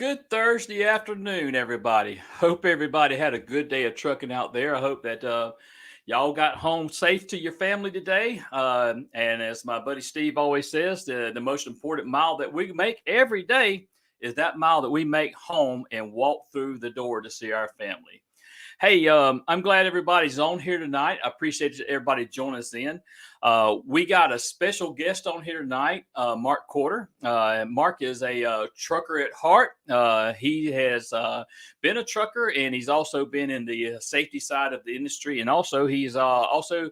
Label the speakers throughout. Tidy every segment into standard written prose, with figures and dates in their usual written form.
Speaker 1: good Thursday afternoon, everybody. Hope everybody had a good day of trucking out there. I hope that y'all got home safe to your family today. And as my buddy Steve always says, the most important mile that we make every day is that mile that we make home and walk through the door to see our family. Hey, I'm glad everybody's on here tonight. I appreciate everybody joining us in. We got a special guest on here tonight, Mark Corder. Mark is a trucker at heart. He has been a trucker, and he's also been in the safety side of the industry, and also he's also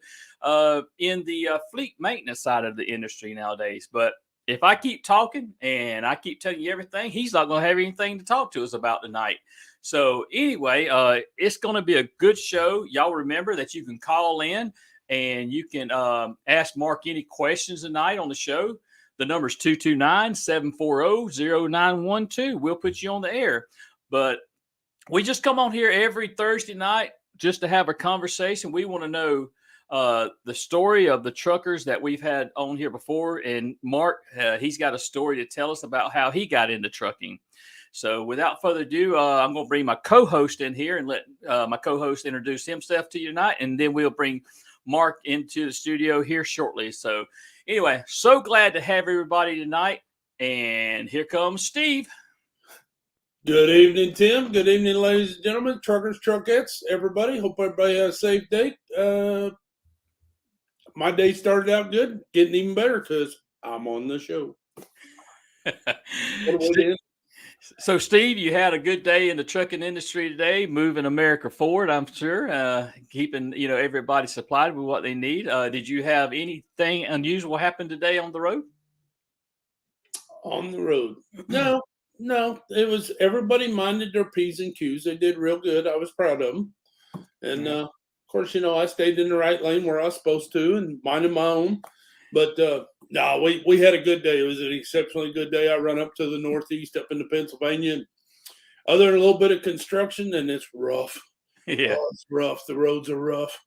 Speaker 1: in the fleet maintenance side of the industry nowadays. But if I keep talking and I keep telling you everything, he's not going to have anything to talk to us about tonight. So anyway, it's going to be a good show. Y'all remember that you can call in and you can ask Mark any questions tonight on the show. The number is 229-740-0912. We'll put you on the air. But we just come on here every Thursday night just to have a conversation. We want to know the story of the truckers that we've had on here before. And Mark, he's got a story to tell us about how he got into trucking. So without further ado, I'm going to bring my co-host in here and let my co-host introduce himself to you tonight. And then we'll bring Mark into the studio here shortly. So anyway, so glad to have everybody tonight. And here comes Steve.
Speaker 2: Good evening, Tim. Good evening, ladies and gentlemen, truckers, truckettes, everybody. Hope everybody has a safe day. My day started out good, getting even better because I'm on the show.
Speaker 1: So, Steve, you had a good day in the trucking industry today, moving America forward, I'm sure, keeping everybody supplied with what they need. Did you have anything unusual happen today on the road?
Speaker 2: On the road? No. It was everybody minded their P's and Q's. They did real good. I was proud of them. And, of course, I stayed in the right lane where I was supposed to and minded my own. But, no, we had a good day. It was an exceptionally good day. I run up to the Northeast, up into Pennsylvania. And other than a little bit of construction, and it's rough.
Speaker 1: Yeah.
Speaker 2: It's rough. The roads are rough.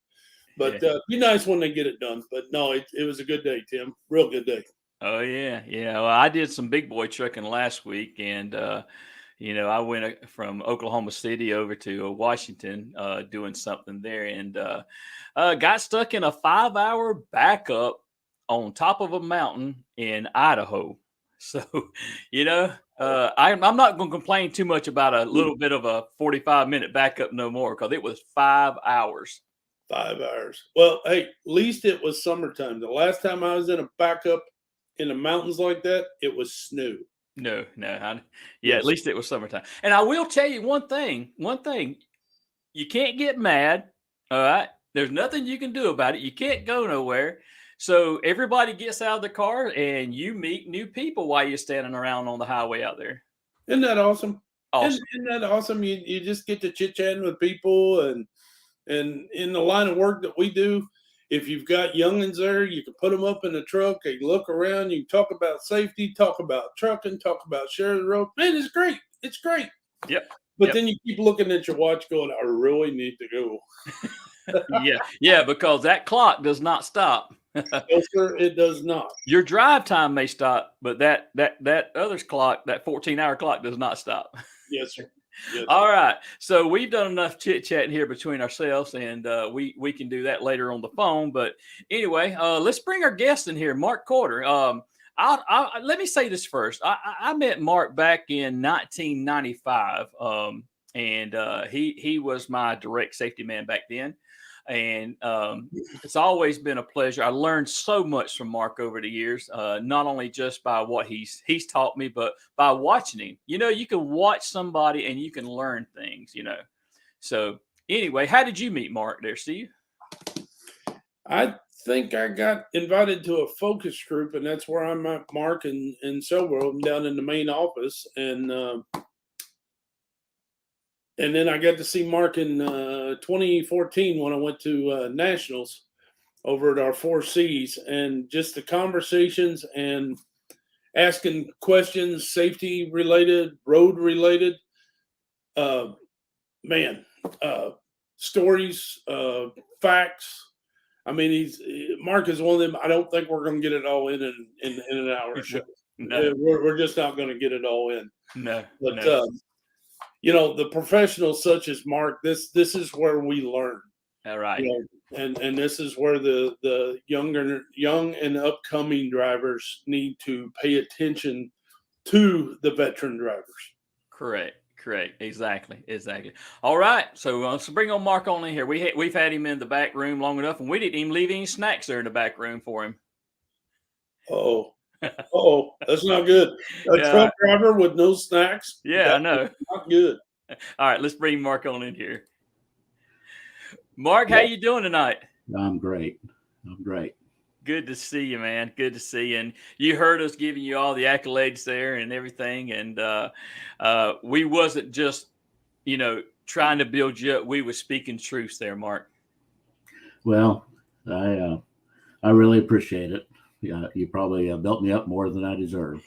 Speaker 2: But be nice when they get it done. But, no, it was a good day, Tim. Real good day.
Speaker 1: Oh, yeah. Yeah. Well, I did some big boy trucking last week. And, I went from Oklahoma City over to Washington doing something there and got stuck in a 5-hour backup on top of a mountain in Idaho. So, I'm not going to complain too much about a little bit of a 45-minute backup no more because it was 5 hours.
Speaker 2: 5 hours. Well, hey, at least it was summertime. The last time I was in a backup in the mountains like that, it was snow.
Speaker 1: No. Yes. At least it was summertime. And I will tell you one thing. You can't get mad. All right. There's nothing you can do about it. You can't go nowhere. So everybody gets out of the car and you meet new people while you're standing around on the highway out there.
Speaker 2: Isn't that awesome?
Speaker 1: Awesome.
Speaker 2: Isn't that awesome? You just get to chit-chatting with people and in the line of work that we do, if you've got youngins there, you can put them up in the truck. They look around. You can talk about safety, talk about trucking, talk about sharing the road. Man, it's great. It's great.
Speaker 1: Yep.
Speaker 2: But then you keep looking at your watch going, I really need to go.
Speaker 1: Yeah, because that clock does not stop.
Speaker 2: No, sir, it does not.
Speaker 1: Your drive time may stop, but that other's clock, that 14-hour clock does not stop.
Speaker 2: Yes, sir. Yes,
Speaker 1: all right. So we've done enough chit-chatting here between ourselves, and we can do that later on the phone. But anyway, let's bring our guest in here, Mark Corder. Let me say this first. I met Mark back in 1995, and he was my direct safety man back then. And it's always been a pleasure. I learned so much from Mark over the years, not only just by what he's taught me, but by watching him. You can watch somebody and you can learn things, So anyway, how did you meet Mark there, Steve?
Speaker 2: I think I got invited to a focus group, and that's where I met Mark and several of them down in the main office. And then I got to see Mark in 2014 when I went to Nationals over at our 4Cs, and just the conversations and asking questions, safety related, road related, stories, facts. I mean, Mark is one of them. I don't think we're going to get it all in an hour show.
Speaker 1: No.
Speaker 2: We're just not going to get it all in.
Speaker 1: No,
Speaker 2: But
Speaker 1: no.
Speaker 2: the professionals such as Mark, this is where we learn.
Speaker 1: All right.
Speaker 2: And this is where the young and upcoming drivers need to pay attention to the veteran drivers.
Speaker 1: Correct. Correct. Exactly. Exactly. All right. So bring on Mark on in here. We've had him in the back room long enough, and we didn't even leave any snacks there in the back room for him.
Speaker 2: Oh, oh, that's not good. A
Speaker 1: Yeah.
Speaker 2: truck driver with no snacks?
Speaker 1: Yeah. I
Speaker 2: That is
Speaker 1: know.
Speaker 2: not good.
Speaker 1: All right. Let's bring Mark on in here. Mark, how
Speaker 2: Yeah.
Speaker 1: you doing tonight?
Speaker 3: I'm great. I'm great.
Speaker 1: Good to see you, man. Good to see you. And you heard us giving you all the accolades there and everything. And we wasn't just, trying to build you up. We were speaking truth there, Mark.
Speaker 3: Well, I really appreciate it. Yeah, you probably built me up more than I deserve.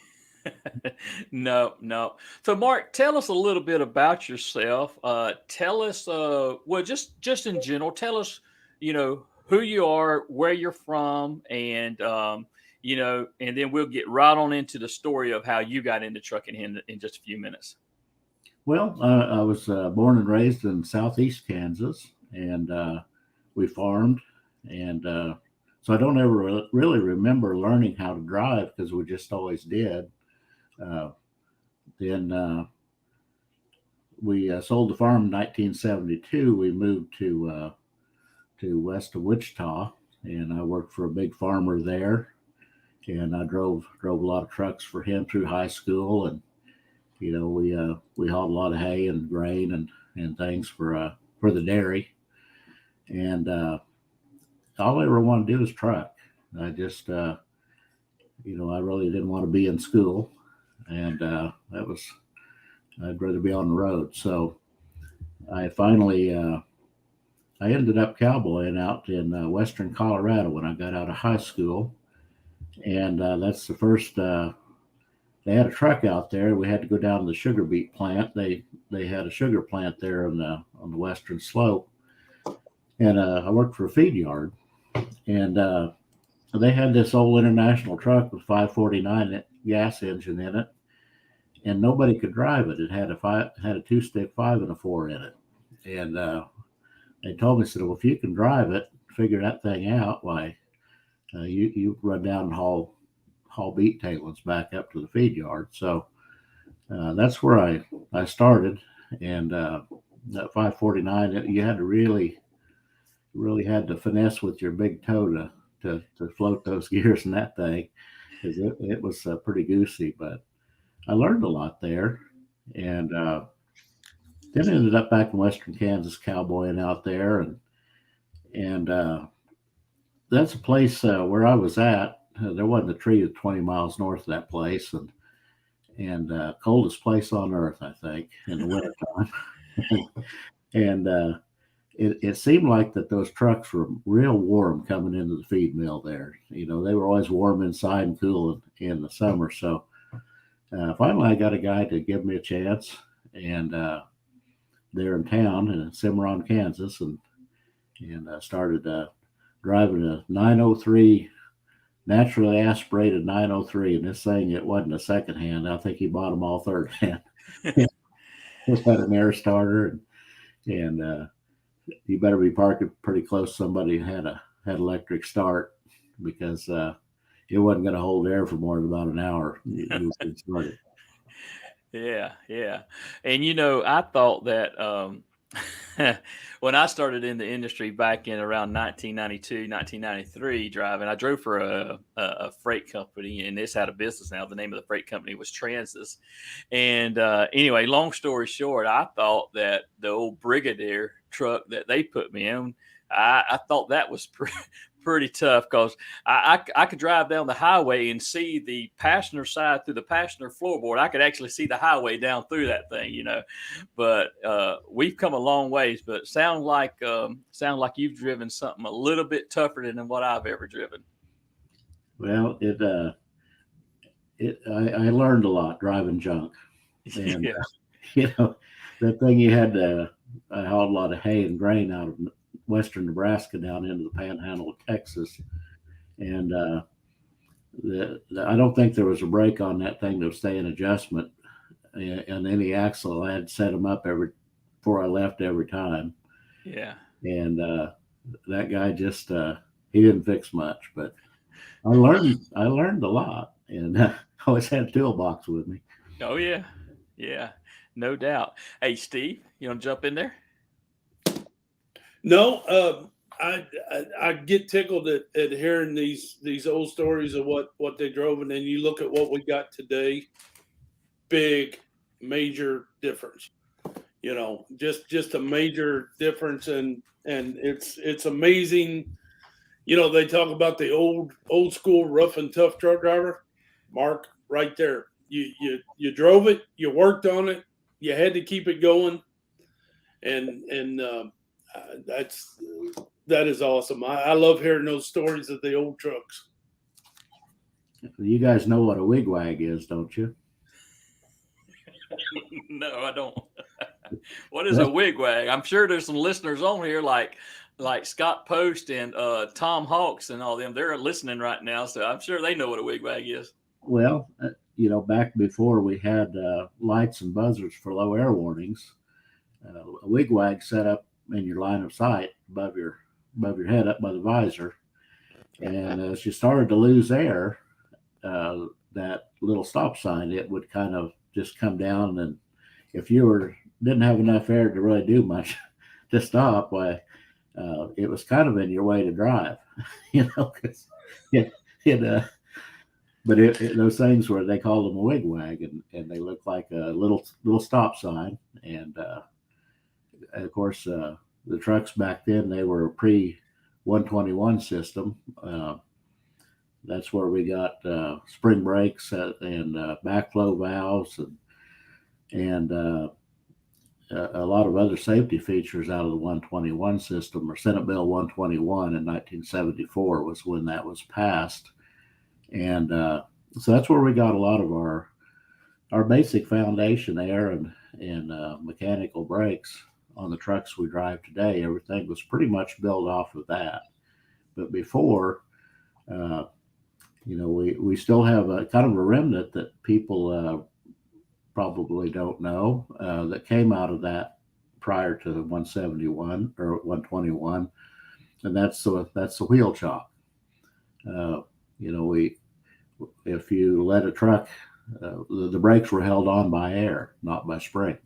Speaker 1: No, no. So, Mark, tell us a little bit about yourself. Tell us, well, just in general, tell us, who you are, where you're from, and and then we'll get right on into the story of how you got into trucking in just a few minutes.
Speaker 3: Well, I was born and raised in southeast Kansas, and we farmed, and so I don't ever really remember learning how to drive because we just always did. Uh, then we sold the farm in 1972. We moved to west of Wichita, and I worked for a big farmer there. And I drove a lot of trucks for him through high school, and we hauled a lot of hay and grain and things for the dairy. And all I ever wanted to do was truck. I just I really didn't want to be in school, and I'd rather be on the road. So I finally I ended up cowboying out in western Colorado when I got out of high school, and that's the first. They had a truck out there. We had to go down to the sugar beet plant. They had a sugar plant there on the western slope, and I worked for a feed yard, and they had this old international truck with 549 gas engine in it, and nobody could drive it. It had a two stick 5 and a 4 in it, and they told me, said, well, if you can drive it, figure that thing out, why you run down and haul beet tailings back up to the feed yard. So that's where I started, and that 549, you had to really had to finesse with your big toe to float those gears in that thing, because it was pretty goosey. But I learned a lot there, and then ended up back in western Kansas cowboying out there, and that's a place where I was at. There wasn't a tree 20 miles north of that place, and coldest place on earth, I think, in the wintertime. And it seemed like that those trucks were real warm coming into the feed mill there. They were always warm inside and cool in the summer. So finally, I got a guy to give me a chance, and there in town in Cimarron, Kansas, and started driving a 903, naturally aspirated 903. And this thing, it wasn't a second hand. I think he bought them all third hand. It had an air starter, and you better be parking pretty close to somebody who had electric start, because it wasn't going to hold air for more than about an hour. You started.
Speaker 1: Yeah, yeah. And I thought that when I started in the industry back in around 1992, 1993 driving, I drove for a freight company, and it's out of business now. The name of the freight company was Transys. And anyway, long story short, I thought that the old Brigadier truck that they put me in, I thought that was pretty tough, because I could drive down the highway and see the passenger side through the passenger floorboard. I could actually see the highway down through that thing, But we've come a long ways. But sound like you've driven something a little bit tougher than what I've ever driven.
Speaker 3: Well, I learned a lot driving junk, and
Speaker 1: Yeah.
Speaker 3: that thing you had to. I hauled a lot of hay and grain out of western Nebraska down into the panhandle of Texas, and I don't think there was a brake on that thing to stay in adjustment and any axle, I had set them up before I left every time.
Speaker 1: Yeah.
Speaker 3: And that guy just he didn't fix much, but I learned a lot, and I always had a toolbox with me.
Speaker 1: Oh yeah. Yeah. No doubt. Hey, Steve, you want to jump in there?
Speaker 2: No, I get tickled at hearing these old stories of what they drove, and then you look at what we got today. Big, major difference. Just a major difference, and it's amazing. They talk about the old school rough and tough truck driver. Mark, right there. You drove it, you worked on it, you had to keep it going, and that is awesome. I love hearing those stories of the old trucks.
Speaker 3: You guys know what a wig wag is, don't you?
Speaker 1: No, I don't. What is a wig wag? I'm sure there's some listeners on here like Scott Post and Tom Hawks and all them. They're listening right now, so I'm sure they know what a wig wag is.
Speaker 3: Well, back before we had lights and buzzers for low air warnings, a wig wag set up in your line of sight above your head, up by the visor, and as you started to lose air, that little stop sign, it would kind of just come down, and if you didn't have enough air to really do much to stop, why it was kind of in your way to drive, because but those things where they called them a wig wag, and they look like a little stop sign, and of course the trucks back then, they were a pre 121 system. That's where we got spring brakes and backflow valves and a lot of other safety features out of the 121 system, or Senate Bill 121 in 1974 was when that was passed. And so that's where we got a lot of our basic foundation air and mechanical brakes on the trucks we drive today. Everything was pretty much built off of that. But before, we still have a kind of a remnant that people probably don't know that came out of that prior to 171 or 121, and that's the wheel chock. If you let a truck, the brakes were held on by air, not by spring,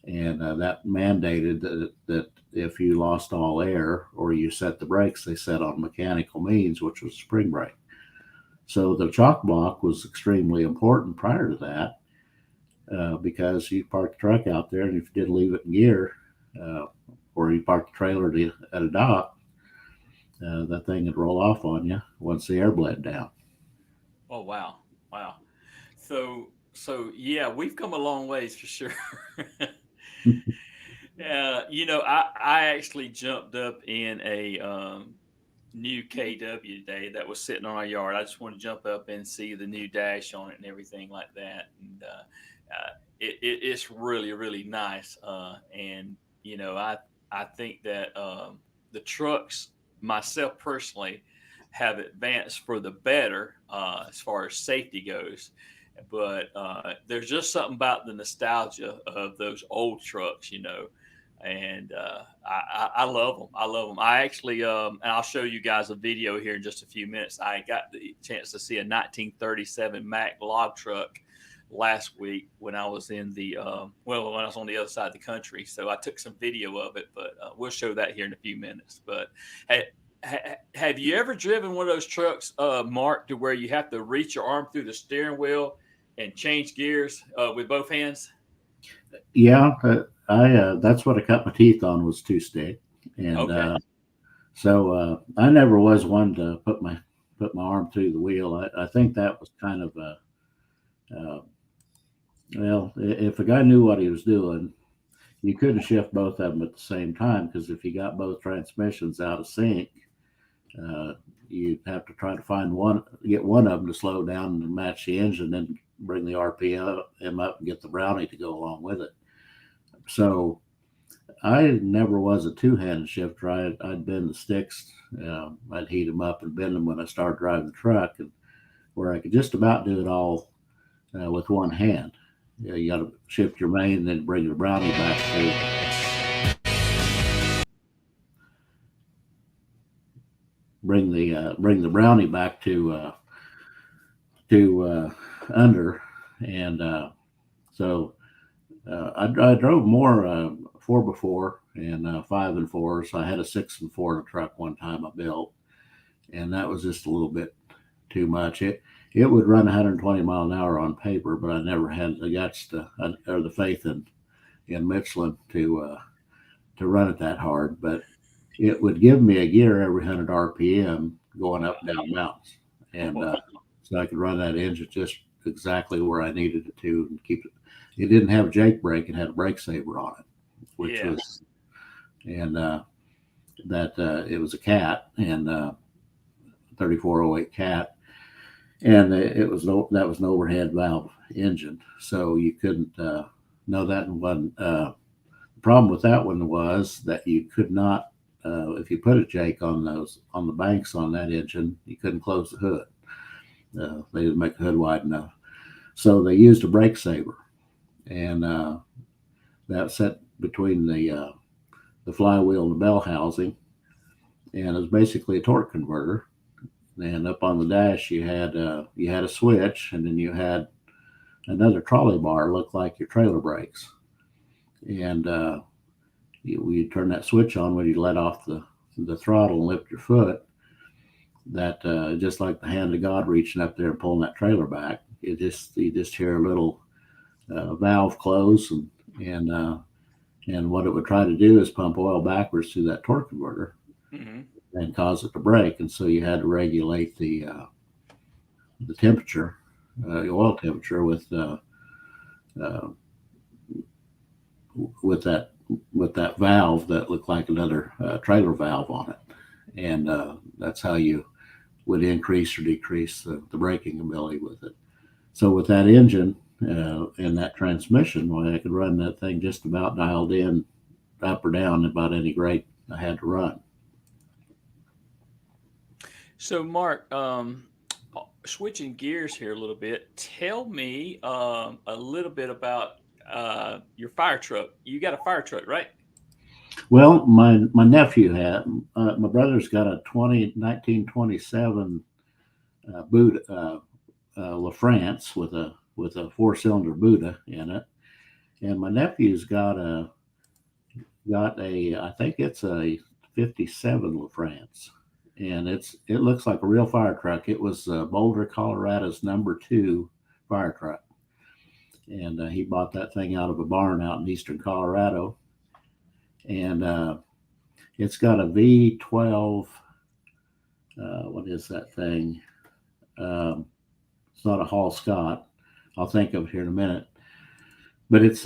Speaker 3: and that mandated that if you lost all air or you set the brakes, they set on mechanical means, which was spring brake. So the chock block was extremely important prior to that, because you park the truck out there, and if you didn't leave it in gear, or you parked the trailer at a dock, that thing would roll off on you once the air bled down.
Speaker 1: Oh wow. So yeah, we've come a long ways for sure. I actually jumped up in a new KW today that was sitting on our yard. I just want to jump up and see the new dash on it and everything like that. And it's really, really nice. And I think that the trucks, myself personally, have advanced for the better as far as safety goes. But there's just something about the nostalgia of those old trucks, and I love them. I love them. I actually, and I'll show you guys a video here in just a few minutes. I got the chance to see a 1937 Mack log truck last week when I was in when I was on the other side of the country. So I took some video of it, but we'll show that here in a few minutes. But have you ever driven one of those trucks, Mark, to where you have to reach your arm through the steering wheel and change gears with both hands?
Speaker 3: Yeah, that's what I cut my teeth on, was two stick, and
Speaker 1: Okay.
Speaker 3: so I never was one to put my arm through the wheel. I think that was kind of well, if a guy knew what he was doing, you couldn't shift both of them at the same time, because if you got both transmissions out of sync, you'd have to try to get one of them to slow down and match the engine, then bring the RPM up and get the brownie to go along with it. So I never was a two-handed shifter. I'd bend the sticks. I'd heat them up and bend them when I started driving the truck, and where I could just about do it all with one hand. You got to shift your main, then bring the brownie back bring the brownie back to under, and so I drove more 4x4 and 5 and 4. So I had a 6 and 4 in a truck one time I built, and that was just a little bit too much. It would run 120 mile an hour on paper, but I never had the guts or the faith in Michelin to run it that hard. But it would give me a gear every 100 RPM going up and down mountains, and so I could run that engine just exactly where I needed it to and keep it. It didn't have a Jake brake; it had a brake saver on it, which was, and it was a cat and 3408 cat, and that was an overhead valve engine, so you couldn't know that one. The problem with that one was that you could not, if you put a Jake on the banks on that engine, you couldn't close the hood. They didn't make the hood wide enough, so they used a brake saver, and that set between the flywheel and the bell housing, and it was basically a torque converter. And up on the dash, you had a switch, and then you had another trolley bar, looked like your trailer brakes, and you turn that switch on when you let off the throttle and lift your foot. That just like the hand of God reaching up there and pulling that trailer back. You just hear a little valve close, and what it would try to do is pump oil backwards through that torque converter and cause it to break. And so you had to regulate the temperature, the oil temperature with that valve that looked like another trailer valve on it, and that's how you would increase or decrease the braking ability with it. So with that engine and that transmission, well, I could run that thing just about dialed in, up or down, about any grade I had to run.
Speaker 1: So, Mark, switching gears here a little bit, tell me a little bit about your fire truck. You got a fire truck, right?
Speaker 3: Well, my nephew had. My brother's got a 1927 Buddha LaFrance with a 4-cylinder Buddha in it, and my nephew's got a I think it's a 57 LaFrance, and it looks like a real fire truck. It was Boulder, Colorado's #2 fire truck, and he bought that thing out of a barn out in eastern Colorado, and it's got a V12. What is that thing? It's not a Hall Scott. I'll think of it here in a minute. But it's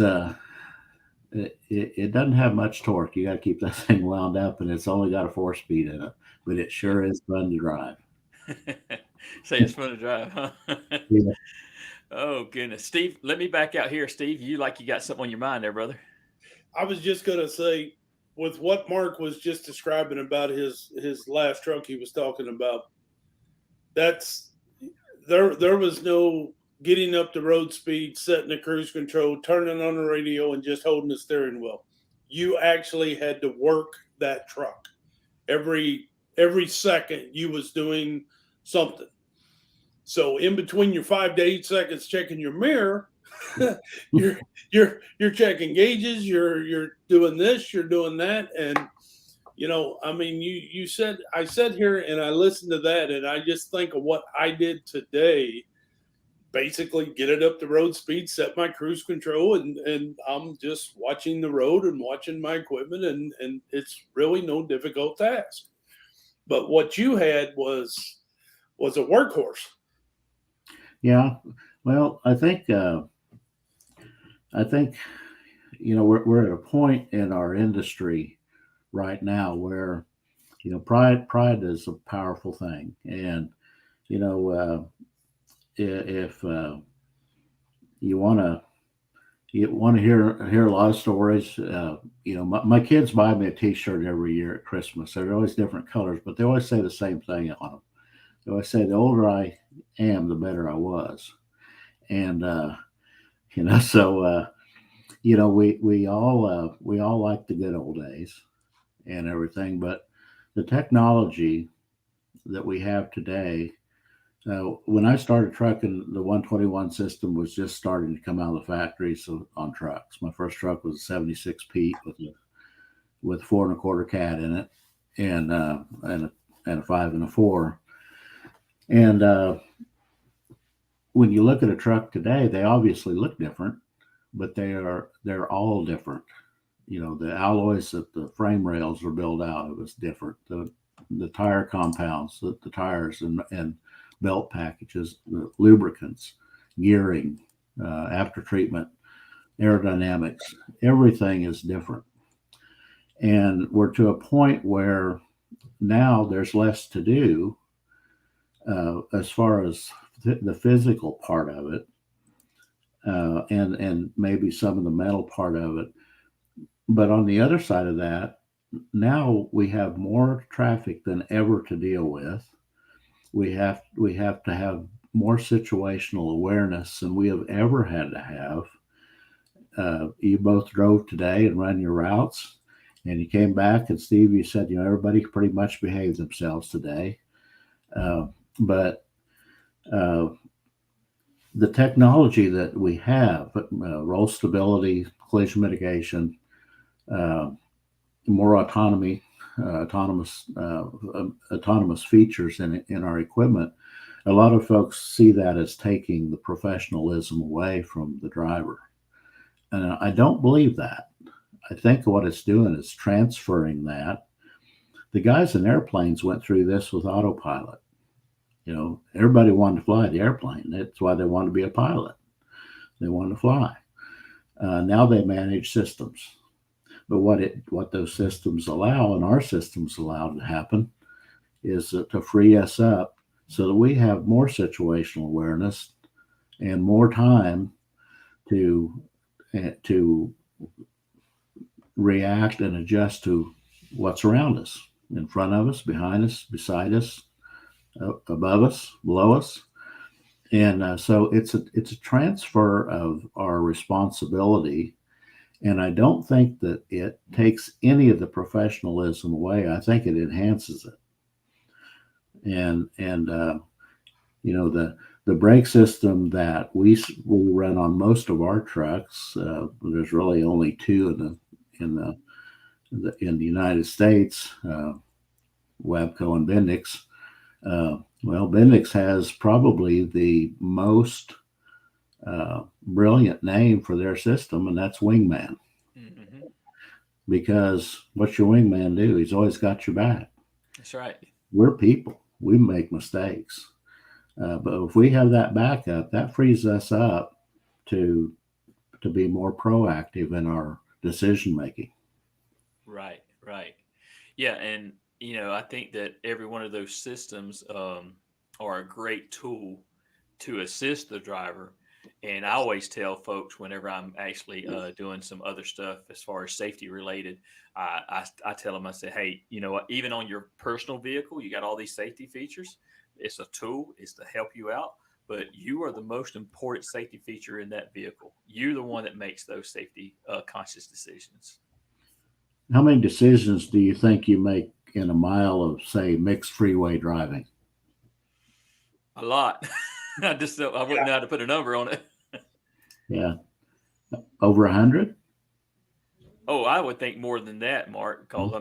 Speaker 3: it doesn't have much torque. You got to keep that thing wound up, and it's only got a 4-speed in it. But it sure is fun to drive.
Speaker 1: Say it's fun to drive, huh?
Speaker 3: Yeah.
Speaker 1: Oh goodness, Steve. Let me back out here, Steve. You got something on your mind there, brother?
Speaker 2: I was just gonna say, with what Mark was just describing about his last truck he was talking about, that's there was no getting up to road speed, setting the cruise control, turning on the radio, and just holding the steering wheel. You actually had to work that truck. Every second you was doing something. So in between your 5 to 8 seconds checking your mirror, you're checking gauges, you're doing this, you're doing that, and I mean, you said, I sat here and I listened to that, and I just think of what I did today. Basically, get it up to road speed, set my cruise control, and I'm just watching the road and watching my equipment, and it's really no difficult task. But what you had was a workhorse.
Speaker 3: Yeah. Well, I think we're at a point in our industry right now where pride is a powerful thing, and if you want to hear a lot of stories, my kids buy me a T-shirt every year at Christmas. They're always different colors, but they always say the same thing on them. They always say the older I am, the better I was, and So we all like the good old days and everything, but the technology that we have today. When I started trucking, the 121 system was just starting to come out of the factories on trucks. My first truck was a 76 Pete with 4 1/4 cat in it, and a 5 and a 4. And when you look at a truck today, they obviously look different, but they're all different. The alloys that the frame rails are built out of is different. The tire compounds, the tires and belt packages, the lubricants, gearing, after treatment, aerodynamics, everything is different. And we're to a point where now there's less to do as far as the physical part of it, and maybe some of the mental part of it. But on the other side of that, now we have more traffic than ever to deal with. We have to have more situational awareness than we have ever had to have. You both drove today and run your routes, and you came back, and Steve, you said everybody pretty much behaved themselves today. But the technology that we have, roll stability, collision mitigation, more autonomy, autonomous features in our equipment, a lot of folks see that as taking the professionalism away from the driver. And I don't believe that. I think what it's doing is transferring that. The guys in airplanes went through this with autopilot. Everybody wanted to fly the airplane. That's why they wanted to be a pilot. They wanted to fly. Now they manage systems. But what those systems allow, and our systems allow to happen, is to free us up so that we have more situational awareness and more time to react and adjust to what's around us, in front of us, behind us, beside us, above us, below us. And so it's a transfer of our responsibility. And I don't think that it takes any of the professionalism away. I think it enhances it. And the brake system that we run on most of our trucks, there's really only two in the United States, Wabco and Bendix. Bendix has probably the most brilliant name for their system, and that's Wingman.
Speaker 1: Mm-hmm.
Speaker 3: Because what's your wingman do? He's always got your back.
Speaker 1: That's right.
Speaker 3: We're people. We make mistakes. But if we have that backup, that frees us up to be more proactive in our decision making.
Speaker 1: Right. Yeah, and I think that every one of those systems are a great tool to assist the driver. And I always tell folks whenever I'm actually doing some other stuff as far as safety related, I tell them, I say, hey, you know what? Even on your personal vehicle, you got all these safety features. It's a tool. It's to help you out. But you are the most important safety feature in that vehicle. You're the one that makes those safety conscious decisions.
Speaker 3: How many decisions do you think you make in a mile of, say, mixed freeway driving?
Speaker 1: A lot. I wouldn't know how to put a number on it.
Speaker 3: Yeah. Over 100?
Speaker 1: Oh, I would think more than that, Mark, because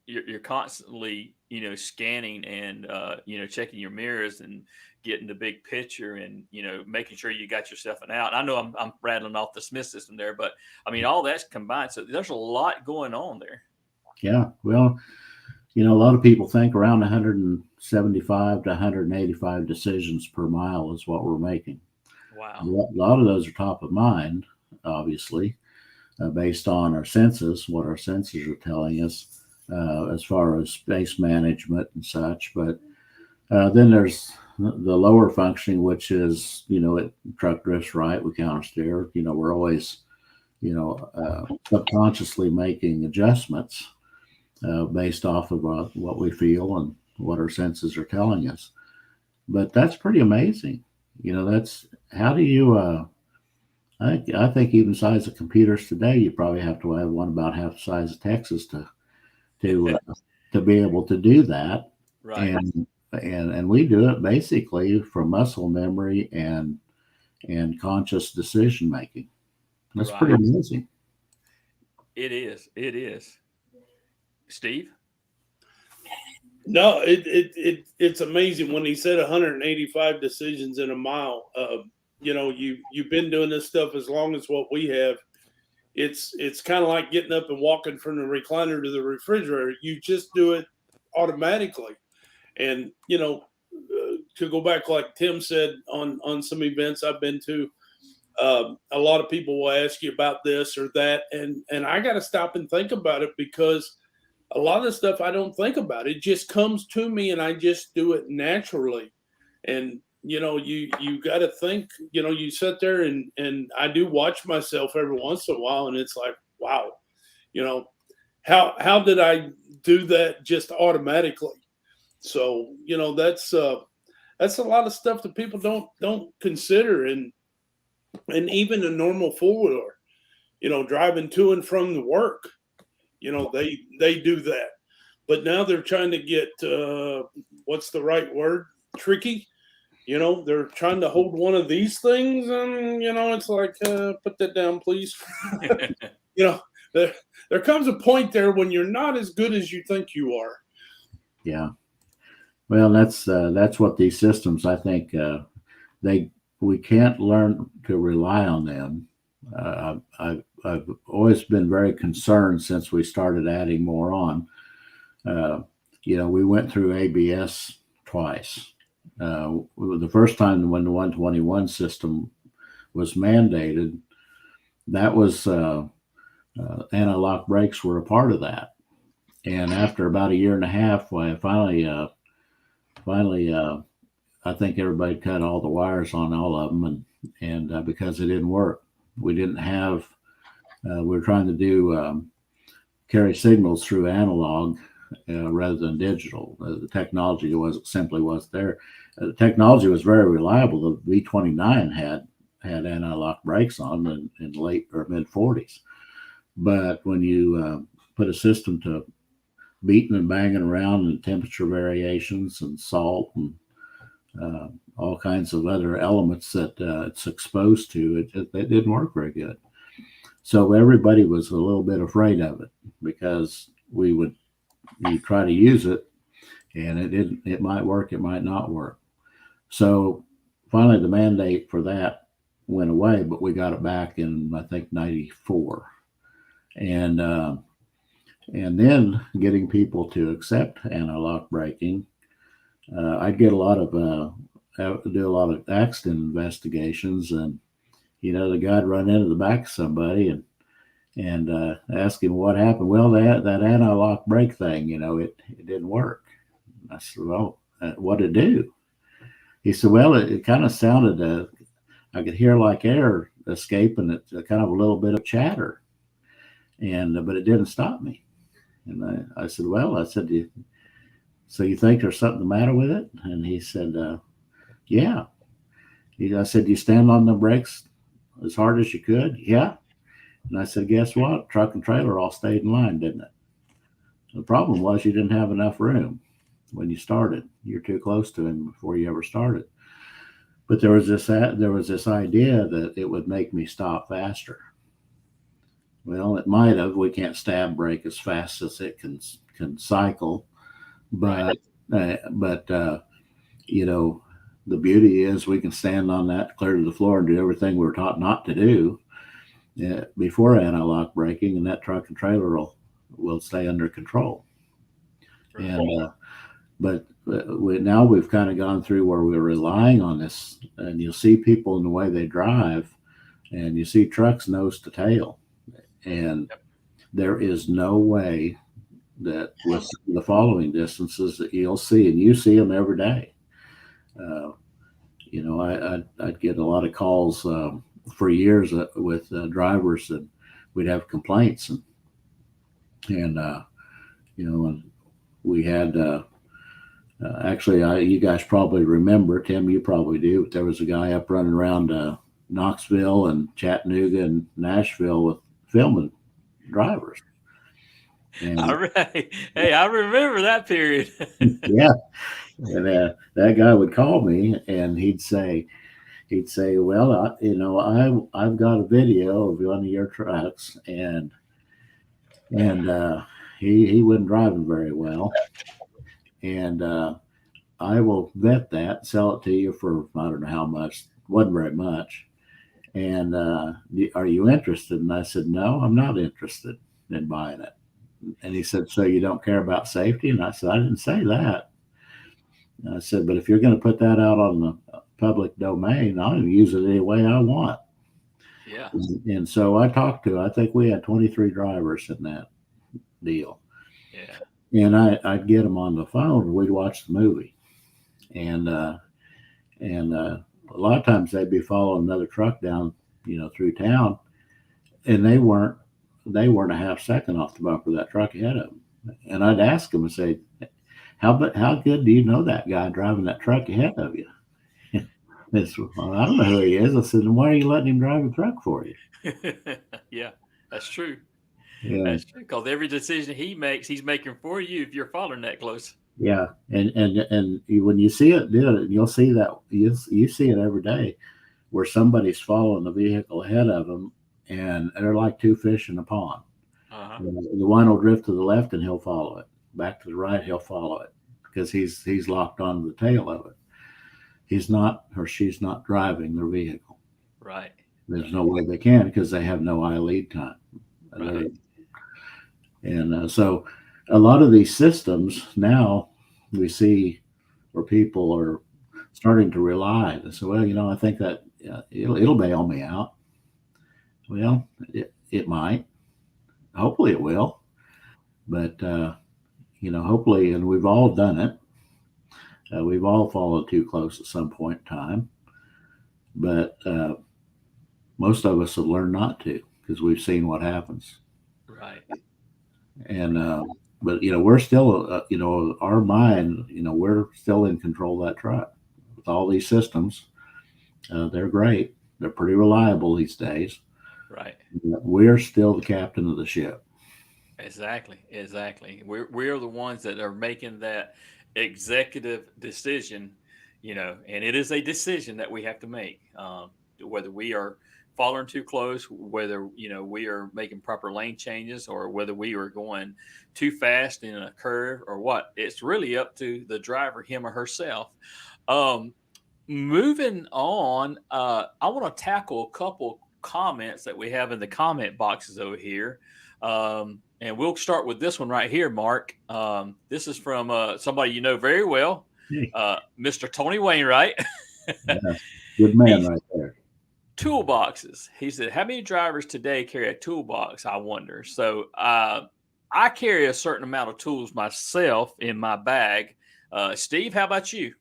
Speaker 1: you're constantly, scanning and, checking your mirrors and getting the big picture and, making sure you got yourself an out. I know I'm rattling off the Smith system there, but all that's combined. So there's a lot going on there.
Speaker 3: Yeah. Well, a lot of people think around 175 to 185 decisions per mile is what we're making.
Speaker 1: Wow.
Speaker 3: A lot of those are top of mind, obviously, based on our senses, what our senses are telling us as far as space management and such. But then there's the lower functioning, which is, truck drifts right, we counter steer. We're always, subconsciously making adjustments based off of what we feel and what our senses are telling us. But that's pretty amazing. That's how do you I think even the size of computers today, you probably have to have one about half the size of Texas to to be able to do that.
Speaker 1: Right.
Speaker 3: And we do it basically from muscle memory and conscious decision making. That's pretty
Speaker 1: Right.
Speaker 3: amazing.
Speaker 1: It is. It is. Steve?
Speaker 2: No, it's amazing when he said 185 decisions in a mile. You've been doing this stuff as long as what we have. It's kind of like getting up and walking from the recliner to the refrigerator. You just do it automatically. And to go back, like Tim said, on some events I've been to, a lot of people will ask you about this or that, and I got to stop and think about it, because a lot of the stuff I don't think about. It just comes to me, and I just do it naturally. And you got to think. You sit there, and I do watch myself every once in a while, and it's like, wow, you know, how did I do that just automatically? So that's a lot of stuff that people don't consider. And even a normal four-wheeler, driving to and from the work, they do that. But now they're trying to get what's the right word? Tricky. They're trying to hold one of these things, and it's like, put that down, please. you know, there comes a point there when you're not as good as you think you are.
Speaker 3: Yeah. Well, that's what these systems. I think we can't learn to rely on them. I've always been very concerned since we started adding more on. We went through ABS twice. The first time when the 121 system was mandated, that was anti-lock brakes were a part of that. And after about a year and a half, I finally, I think everybody cut all the wires on all of them, and because it didn't work, we didn't have. We were trying to do carry signals through analog rather than digital. The technology was there. The technology was very reliable. The V29 had anti-lock brakes on in late or mid 40s, but when you put a system to beating and banging around and temperature variations and salt and all kinds of other elements that it's exposed to, it didn't work very good. So everybody was a little bit afraid of it, because you try to use it and it might work, it might not work. So finally the mandate for that went away, but we got it back in, I think, 94. And then getting people to accept anti-lock braking, I'd get do a lot of accident investigations, and the guy'd run into the back of somebody and ask him what happened. Well, that anti-lock brake thing, it didn't work. I said, well, what did it do? He said, well, it kind of sounded, I could hear like air escaping, it kind of a little bit of chatter, but it didn't stop me. And I said, well, so you think there's something the matter with it? And he said, yeah. I said, you stand on the brakes as hard as you could? Yeah. And I said, guess what? Truck and trailer all stayed in line, didn't it? The problem was you didn't have enough room when you started. You're too close to him before you ever started. But there was this idea that it would make me stop faster. Well, it might have. We can't stab brake as fast as it can cycle, but
Speaker 1: Right.
Speaker 3: The beauty is we can stand on that, clear to the floor, and do everything we were taught not to do before anti-lock braking, and that truck and trailer will stay under control.
Speaker 1: Right.
Speaker 3: And but now we've kind of gone through where we're relying on this, and you'll see people in the way they drive, and you see trucks nose to tail. And there is no way that with the following distances that you'll see, and you see them every day. I'd get a lot of calls for years with drivers, and we'd have complaints, and we had actually, you guys probably remember, Tim, you probably do, but there was a guy up running around Knoxville and Chattanooga and Nashville with filming drivers. And
Speaker 1: All right. Hey, I remember that period.
Speaker 3: yeah, and that guy would call me and he'd say, well, I've got a video of one of your trucks, and he wasn't driving very well, and I will vet that, sell it to you for I don't know how much, wasn't very much, and are you interested? And I said, no, I'm not interested in buying it. And he said, so you don't care about safety? And I said, I didn't say that. And I said, but if you're going to put that out on the public domain, I'll use it any way I want.
Speaker 1: Yeah.
Speaker 3: And so I think we had 23 drivers in that deal.
Speaker 1: Yeah.
Speaker 3: And I'd get them on the phone and we'd watch the movie. And a lot of times they'd be following another truck down, through town, and they weren't a half second off the bumper of that truck ahead of them. And I'd ask them and say, how good do you know that guy driving that truck ahead of you? Well, I don't know who he is. I said, then why are you letting him drive the truck for you?
Speaker 1: Yeah, that's true.
Speaker 3: Yeah.
Speaker 1: That's true. Because every decision he makes, he's making for you if you're following that close.
Speaker 3: Yeah. And when you see it, you'll see that you see it every day where somebody's following the vehicle ahead of them and they're like two fish in a pond.
Speaker 1: Uh-huh.
Speaker 3: The one will drift to the left and he'll follow it. Back to the right, he'll follow it because he's locked onto the tail of it. He's not or she's not driving their vehicle.
Speaker 1: Right.
Speaker 3: There's no way they can because they have no eye lead time.
Speaker 1: Right.
Speaker 3: And so a lot of these systems now we see where people are starting to rely. They say, well, I think that it'll bail me out. Well, it might. Hopefully it will. But, hopefully, and we've all done it. We've all followed too close at some point in time. But most of us have learned not to because we've seen what happens.
Speaker 1: Right.
Speaker 3: And, but, we're still, our mind, we're still in control of that truck with all these systems. They're great. They're pretty reliable these days.
Speaker 1: Right.
Speaker 3: We're still the captain of the ship.
Speaker 1: Exactly. We're the ones that are making that executive decision, and it is a decision that we have to make, whether we are following too close, whether we are making proper lane changes, or whether we are going too fast in a curve or what. It's really up to the driver, him or herself. Moving on, I want to tackle a couple comments that we have in the comment boxes over here. And we'll start with this one right here, Mark. This is from somebody you know very well, Mr. Tony Wainwright.
Speaker 3: Yeah, good man right there.
Speaker 1: Toolboxes. He said, how many drivers today carry a toolbox, I wonder? So I carry a certain amount of tools myself in my bag. Steve, how about you?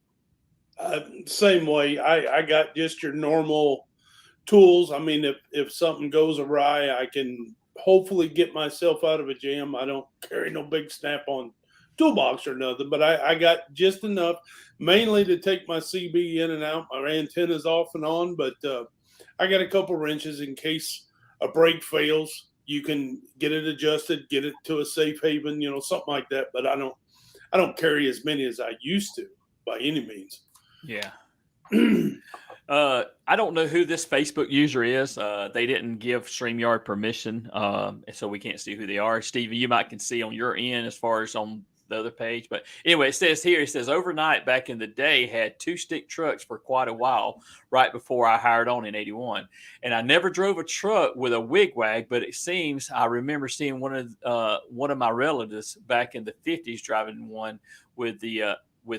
Speaker 2: Same way. I got just your normal tools. I mean, if something goes awry, I can hopefully get myself out of a jam. I don't carry no big snap-on toolbox or nothing, but I got just enough, mainly to take my CB in and out, my antennas off and on, but I got a couple wrenches in case a brake fails. You can get it adjusted, get it to a safe haven, something like that, but I don't carry as many as I used to by any means.
Speaker 1: Yeah. I don't know who this Facebook user is. They didn't give StreamYard permission, so we can't see who they are. Stevie, you might can see on your end as far as on the other page. But anyway, it says, overnight back in the day, had 2-stick trucks for quite a while, right before I hired on in 81. And I never drove a truck with a Wig Wag, but it seems I remember seeing one of my relatives back in the 50s driving one with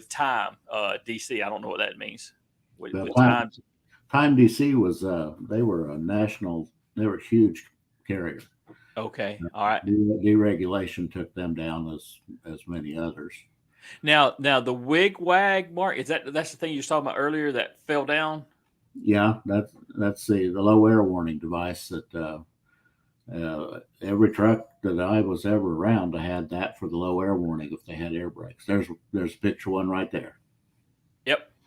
Speaker 1: Time DC. I don't know what that means. With
Speaker 3: Time DC was they were a huge carrier.
Speaker 1: Okay, all right.
Speaker 3: Deregulation took them down as many others.
Speaker 1: Now the Wig Wag, Mark, that's the thing you were talking about earlier that fell down?
Speaker 3: Yeah, that's the low air warning device that every truck that I was ever around, I had that for the low air warning if they had air brakes. There's picture one right there.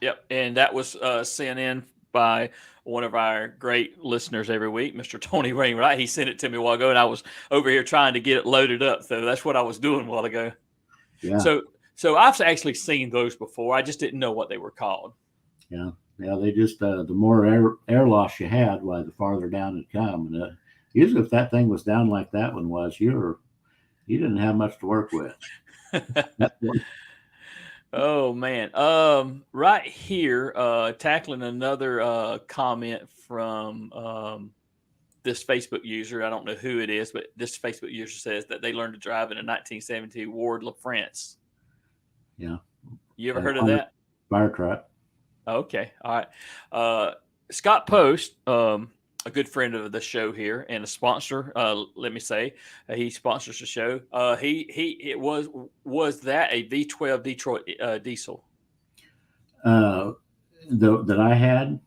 Speaker 1: Yep. And that was sent in by one of our great listeners every week, Mr. Tony Wainwright. He sent it to me a while ago, and I was over here trying to get it loaded up. So that's what I was doing a while ago.
Speaker 3: Yeah.
Speaker 1: So I've actually seen those before. I just didn't know what they were called.
Speaker 3: Yeah. They just the more air loss you had, why the farther down it come. And usually, if that thing was down like that one was, you didn't have much to work with.
Speaker 1: Oh man. Right here, tackling another comment from this Facebook user. I don't know who it is, but this Facebook user says that they learned to drive in a 1970 Ward LaFrance.
Speaker 3: Yeah.
Speaker 1: You ever heard of that?
Speaker 3: Fire truck.
Speaker 1: Okay. All right. Scott Post, a good friend of the show here and a sponsor, let me say, he sponsors the show. It was that a V12 Detroit diesel?
Speaker 3: That I had.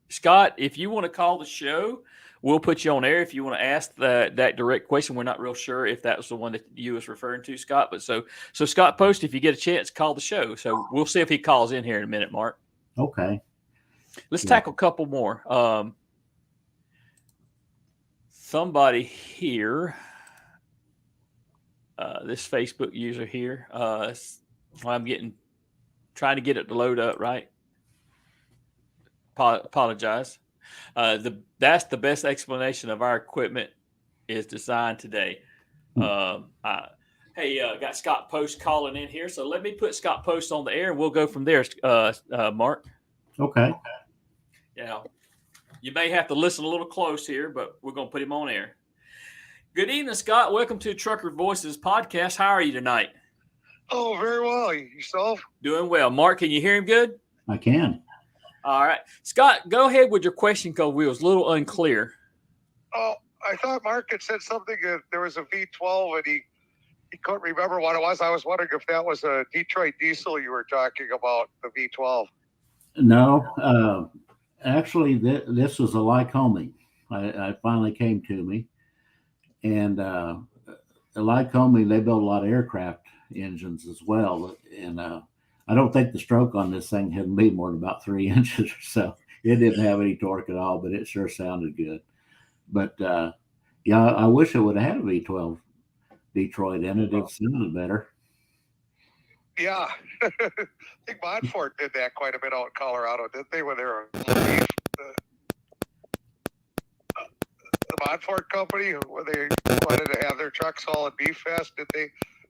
Speaker 1: Scott, if you want to call the show, we'll put you on air. If you want to ask that direct question, we're not real sure if that was the one that you was referring to, Scott. But so Scott Post, if you get a chance, call the show. So we'll see if he calls in here in a minute, Mark.
Speaker 3: Okay.
Speaker 1: Let's tackle a couple more. Somebody here, this Facebook user here, I'm trying to get it to load up, right? Apologize. That's the best explanation of our equipment is designed today. Hey, got Scott Post calling in here, so let me put Scott Post on the air, and we'll go from there. Mark.
Speaker 3: Okay.
Speaker 1: Yeah, you may have to listen a little close here, but we're going to put him on air. Good evening, Scott. Welcome to Trucker Voices podcast. How are you tonight?
Speaker 4: Oh, very well. Yourself?
Speaker 1: Doing well. Mark, can you hear him good?
Speaker 3: I can.
Speaker 1: All right. Scott, go ahead with your question because we was a little unclear.
Speaker 4: Oh, I thought Mark had said something that there was a V12 and he couldn't remember what it was. I was wondering if that was a Detroit diesel you were talking about, the V12.
Speaker 3: No. Actually, this was a Lycoming. I finally came to me. And the Lycoming, they build a lot of aircraft engines as well. And I don't think the stroke on this thing had been more than about 3 inches or so. It didn't have any torque at all, but it sure sounded good. But yeah, I wish it would have had a V12 Detroit in it. It sounded better.
Speaker 4: Yeah. I think Montfort did that quite a bit out in Colorado, didn't they, when they were the Montfort company, when they wanted to have their trucks all at Beef Fest, did they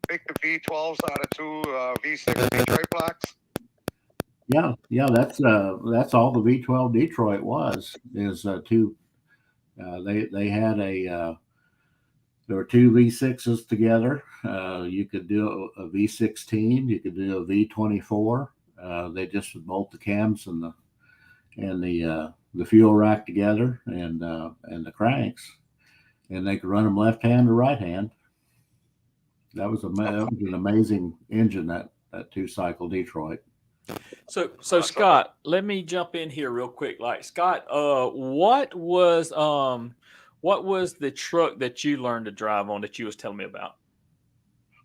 Speaker 4: make the V12s out of two V6 Detroit blocks?
Speaker 3: Yeah, that's all the V12 Detroit was is two. They had there were two V6s together. You could do a V16, you could do a V24. They just would bolt the cams and the fuel rack together and the cranks, and they could run them left hand or right hand. That was an amazing engine, that 2-cycle Detroit.
Speaker 1: So Scott, let me jump in here real quick. Like Scott, what was the truck that you learned to drive on that you was telling me about?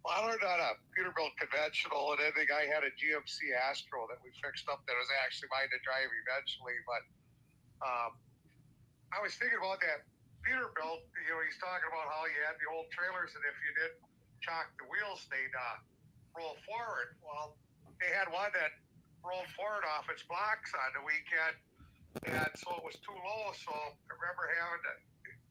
Speaker 4: Well, I learned on a Peterbilt conventional, and then the guy had a GMC Astro that we fixed up that was actually mine to drive eventually. But I was thinking about that Peterbilt. He's talking about how you had the old trailers, and if you didn't chock the wheels, they'd roll forward. Well, they had one that rolled forward off its blocks on the weekend, and so it was too low. So I remember having to.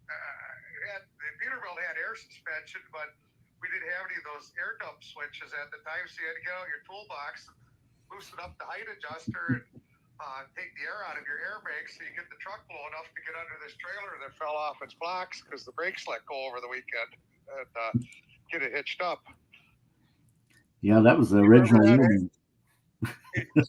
Speaker 4: The Peterbilt had air suspension, but we didn't have any of those air dump switches at the time, so you had to get out your toolbox, loosen up the height adjuster, and take the air out of your airbag so you get the truck low enough to get under this trailer that fell off its blocks because the brakes let go over the weekend, and get it hitched up.
Speaker 3: Yeah, that was the original one.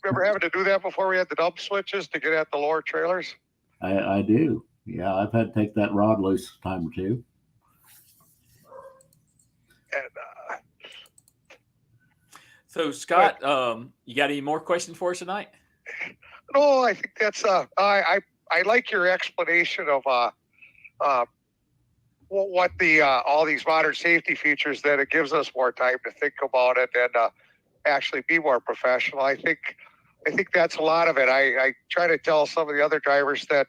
Speaker 4: Remember having to do that before we had the dump switches to get at the lower trailers?
Speaker 3: I do. Yeah, I've had to take that rod loose a time or two.
Speaker 4: And
Speaker 1: so Scott, you got any more questions for us tonight?
Speaker 4: no, I think that's I like your explanation of what the all these modern safety features, that it gives us more time to think about it and actually be more professional. I think I think that's a lot of it. I try to tell some of the other drivers that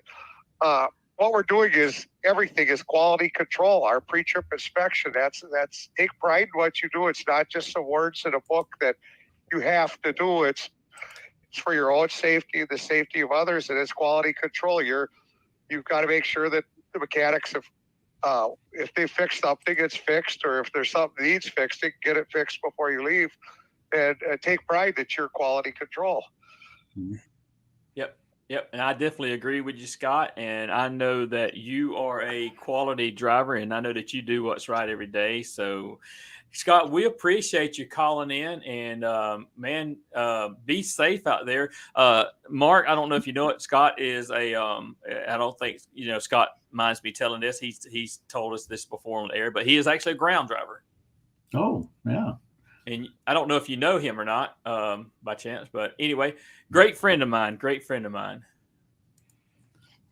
Speaker 4: what we're doing is everything is quality control. Our pre-trip inspection. That's take pride in what you do. It's not just some words in a book that you have to do. It's for your own safety and the safety of others, and it's quality control. You've got to make sure that the mechanics have, if they fix something, it's fixed, or if there's something that needs fixing, get it fixed before you leave, and take pride that you're quality control.
Speaker 1: Yep, and I definitely agree with you, Scott. And I know that you are a quality driver, and I know that you do what's right every day. So, Scott, we appreciate you calling in, and man, be safe out there. Mark, I don't know if you know it. Scott is a. I don't think Scott minds me telling this. He's told us this before on the air, but he is actually a ground driver.
Speaker 3: Oh, yeah.
Speaker 1: And I don't know if you know him or not by chance, but anyway, great friend of mine.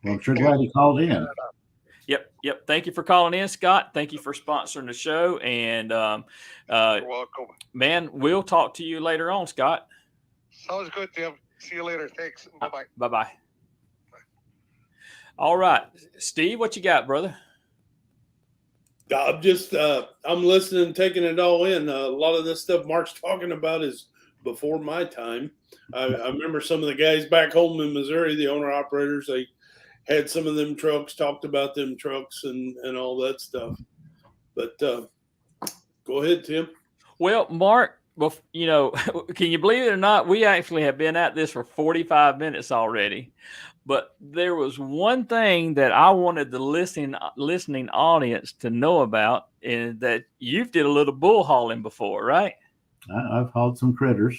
Speaker 3: Well, I'm sure glad you called in.
Speaker 1: Yep. Thank you for calling in, Scott. Thank you for sponsoring the show. And
Speaker 4: You're welcome.
Speaker 1: Man, we'll talk to you later on, Scott.
Speaker 4: Sounds good, Tim. See you later. Thanks. Bye-bye.
Speaker 1: Bye-bye. All right. Steve, what you got, brother?
Speaker 2: I'm just, I'm listening, taking it all in. A lot of this stuff Mark's talking about is before my time. I remember some of the guys back home in Missouri, the owner operators, they had some of them trucks, talked about them trucks and all that stuff. But go ahead, Tim.
Speaker 1: Well, Mark, can you believe it or not? We actually have been at this for 45 minutes already. But there was one thing that I wanted the listening audience to know about, and that you've did a little bull hauling before, right?
Speaker 3: I've hauled some critters.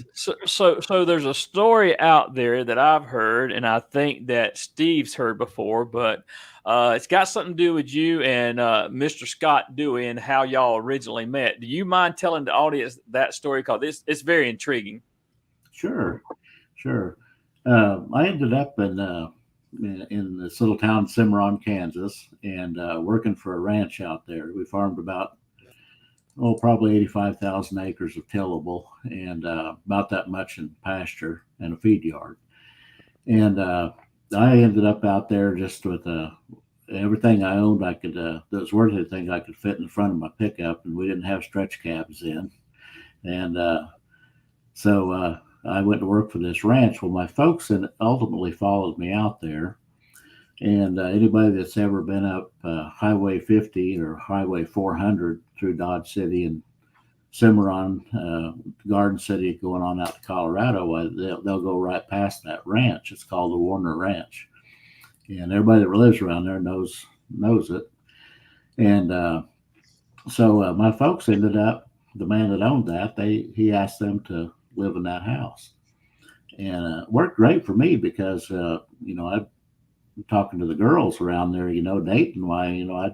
Speaker 1: So there's a story out there that I've heard, and I think that Steve's heard before, but it's got something to do with you and Mr. Scott Dewey and how y'all originally met. Do you mind telling the audience that story? Because it's very intriguing.
Speaker 3: Sure. I ended up in this little town, Cimarron, Kansas, and working for a ranch out there. We farmed about, probably 85,000 acres of tillable, and about that much in pasture and a feed yard. And I ended up out there just with everything I owned. That was worth anything I could fit in the front of my pickup, and we didn't have stretch cabs then. And so I went to work for this ranch. Well, my folks ultimately followed me out there. And anybody that's ever been up Highway 50 or Highway 400 through Dodge City and Cimarron, Garden City, going on out to Colorado, they'll go right past that ranch. It's called the Warner Ranch. And everybody that lives around there knows it. And so my folks ended up, the man that owned that, he asked them to live in that house, and it worked great for me because I'm talking to the girls around there, dating. Why,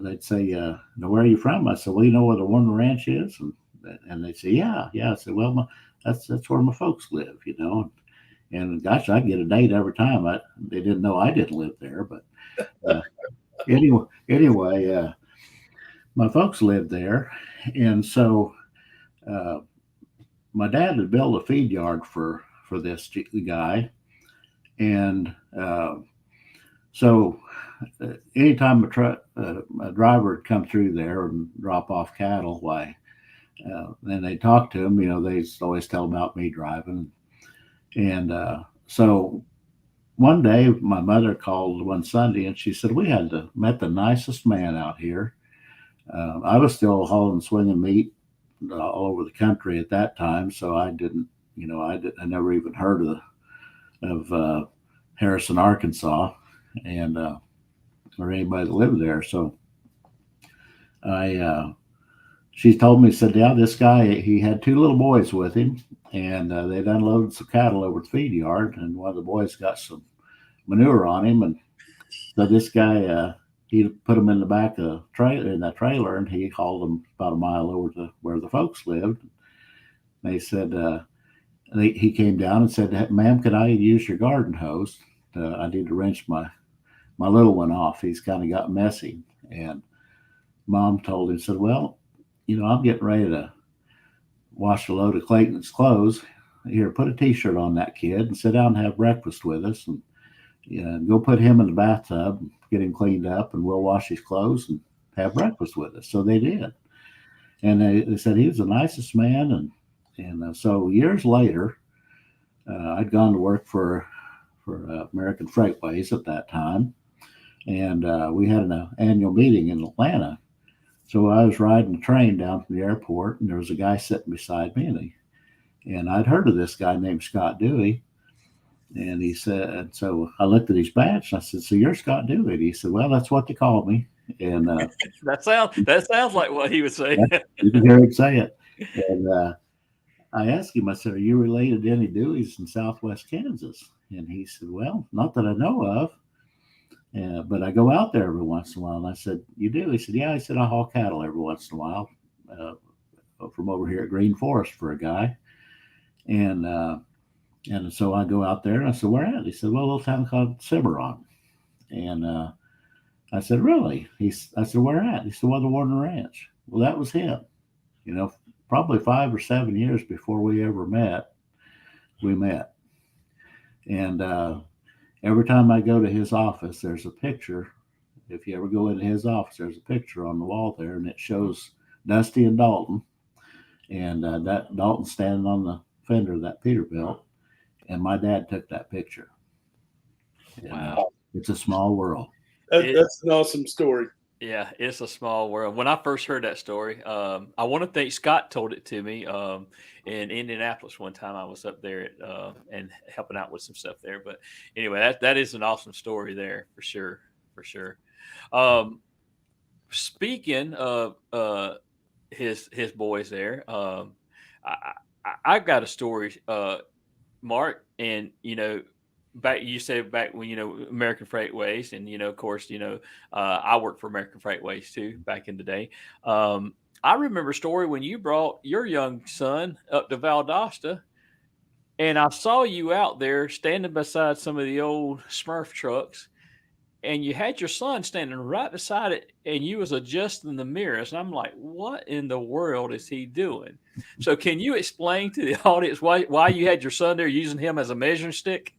Speaker 3: they'd say, where are you from? I said, well, you know where the Warner Ranch is, and they'd say, yeah. I said, well, that's where my folks live, and gosh, I get a date every time. They didn't know I didn't live there, but anyway, my folks lived there, and so. My dad had built a feed yard for this guy, and so anytime a driver would come through there and drop off cattle, then they talk to him. They always tell him about me driving, and so one day my mother called one Sunday and she said, we had met the nicest man out here. I was still hauling swinging meat all over the country at that time, so I didn't, I never even heard of Harrison, Arkansas, and or anybody that lived there. So she told me, said, yeah, this guy, he had two little boys with him, and they'd unloaded some cattle over at the feed yard, and one of the boys got some manure on him, and so this guy, he put them in the back of that trailer, and he hauled them about a mile over to where the folks lived. They said, he came down and said, ma'am, could I use your garden hose? I need to wrench my little one off. He's kind of got messy. And Mom told him, said, well, I'm getting ready to wash a load of Clayton's clothes. here, put a T-shirt on that kid and sit down and have breakfast with us, and go put him in the bathtub, and get him cleaned up, and we'll wash his clothes and have breakfast with us. So they did, and they said he was the nicest man, and so years later, I'd gone to work for American Freightways at that time, and we had an annual meeting in Atlanta. So I was riding the train down from the airport, and there was a guy sitting beside me, and I'd heard of this guy named Scott Dewey. And he said, so I looked at his badge and I said, "So you're Scott Dewey?" And he said, "Well, that's what they call me." And
Speaker 1: that sounds like what he would say.
Speaker 3: You can hear him say it. And I asked him, I said, "Are you related to any Deweys in Southwest Kansas?" And he said, "Well, not that I know of, but I go out there every once in a while." And I said, "You do?" He said, "Yeah." He said, "I haul cattle every once in a while from over here at Green Forest for a guy." And so I go out there and I said, "Where at?" He said, "Well, a little town called Cimarron." And I said, "Really?" I said, "Where at?" He said, "Well, the Warden Ranch." Well, that was him. Probably 5 or 7 years before we ever met, we met. And every time I go to his office, there's a picture. If you ever go into his office, there's a picture on the wall there, and it shows Dusty and Dalton. And that Dalton standing on the fender of that Peterbilt. And my dad took that picture. And,
Speaker 1: wow.
Speaker 3: It's a small world.
Speaker 2: That's an awesome story.
Speaker 1: Yeah, it's a small world. When I first heard that story, I want to think Scott told it to me in Indianapolis one time. I was up there and helping out with some stuff there. But anyway, that is an awesome story there for sure. For sure. Speaking of his boys there, I've got a story, Mark, and you said back when American Freightways, and of course I worked for American Freightways too back in the day. I remember a story when you brought your young son up to Valdosta, and I saw you out there standing beside some of the old Smurf trucks, and you had your son standing right beside it, and you was adjusting the mirrors, and I'm like, what in the world is he doing? So can you explain to the audience why you had your son there using him as a measuring stick?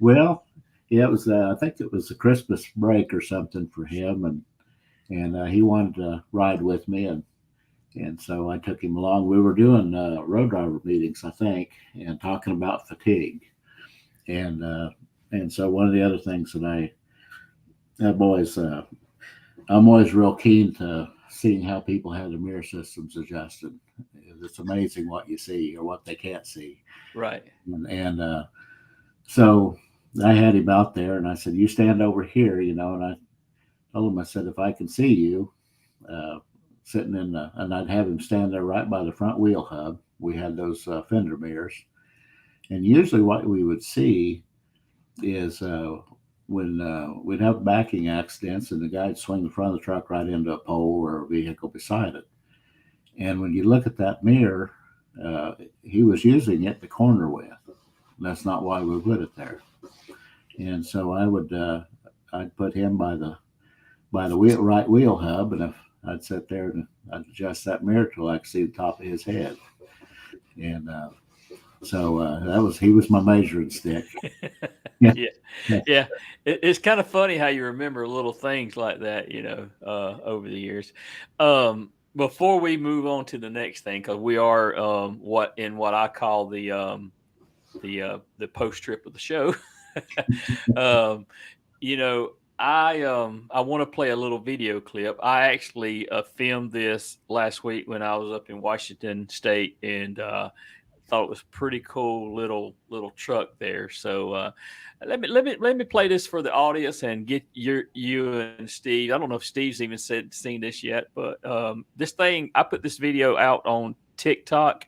Speaker 3: Well, yeah, it was. I think it was a Christmas break or something for him, and he wanted to ride with me, and so I took him along. We were doing road driver meetings, I think, and talking about fatigue, and so one of the other things that I'm always real keen to seeing how people have their mirror systems adjusted. It's amazing what you see or what they can't see.
Speaker 1: Right.
Speaker 3: And so I had him out there, and I said, "You stand over here," and I told him, I said, "If I can see you sitting and I'd have him stand there right by the front wheel hub. We had those fender mirrors, and usually what we would see is when we'd have backing accidents, and the guy'd swing the front of the truck right into a pole or a vehicle beside it. And when you look at that mirror, he was using it to corner with. That's not why we put it there. And so I'd put him by the right wheel hub, and if I'd sit there and I'd adjust that mirror till I could see the top of his head. And so he was my measuring stick.
Speaker 1: Yeah. It's kind of funny how you remember little things like that, over the years. Before we move on to the next thing, because we are what I call the post trip of the show. I want to play a little video clip. I actually filmed this last week when I was up in Washington State, and thought it was pretty cool little truck there. So let me play this for the audience and get you and Steve. I don't know if Steve's even seen this yet, but this thing, I put this video out on TikTok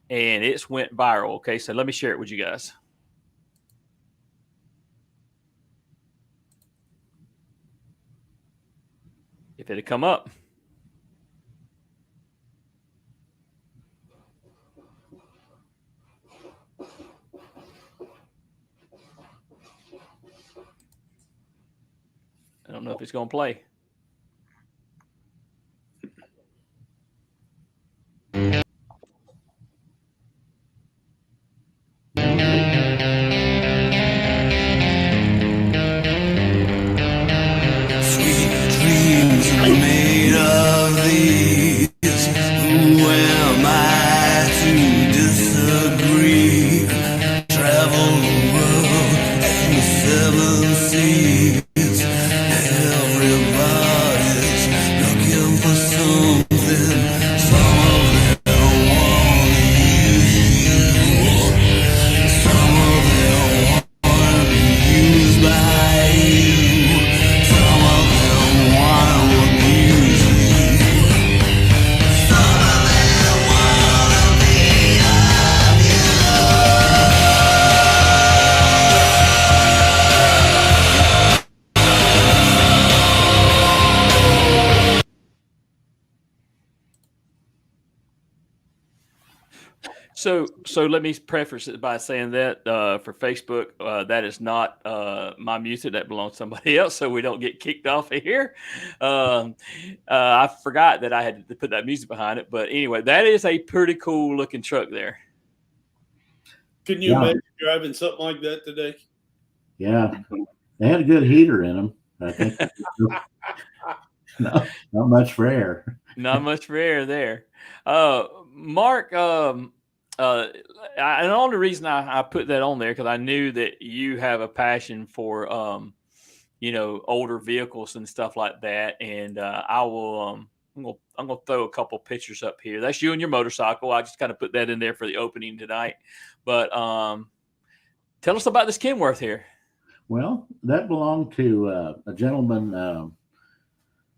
Speaker 1: and it's went viral. Okay, so let me share it with you guys. If it'd come up. I don't know if it's going to play. So let me preface it by saying that for Facebook, that is not my music. That belongs to somebody else, so we don't get kicked off of here. I forgot that I had to put that music behind it, but anyway, that is a pretty cool looking truck there.
Speaker 2: Can you imagine driving something like that today?
Speaker 3: Yeah, they had a good heater in them. I think not much for air.
Speaker 1: Not much for air there. Mark, and the only reason I put that on there because I knew that you have a passion for older vehicles and stuff like that, and I will I'm gonna throw a couple pictures up here. That's you and your motorcycle. I just kind of put that in there for the opening tonight. But tell us about this Kenworth here.
Speaker 3: Well, that belonged to a gentleman.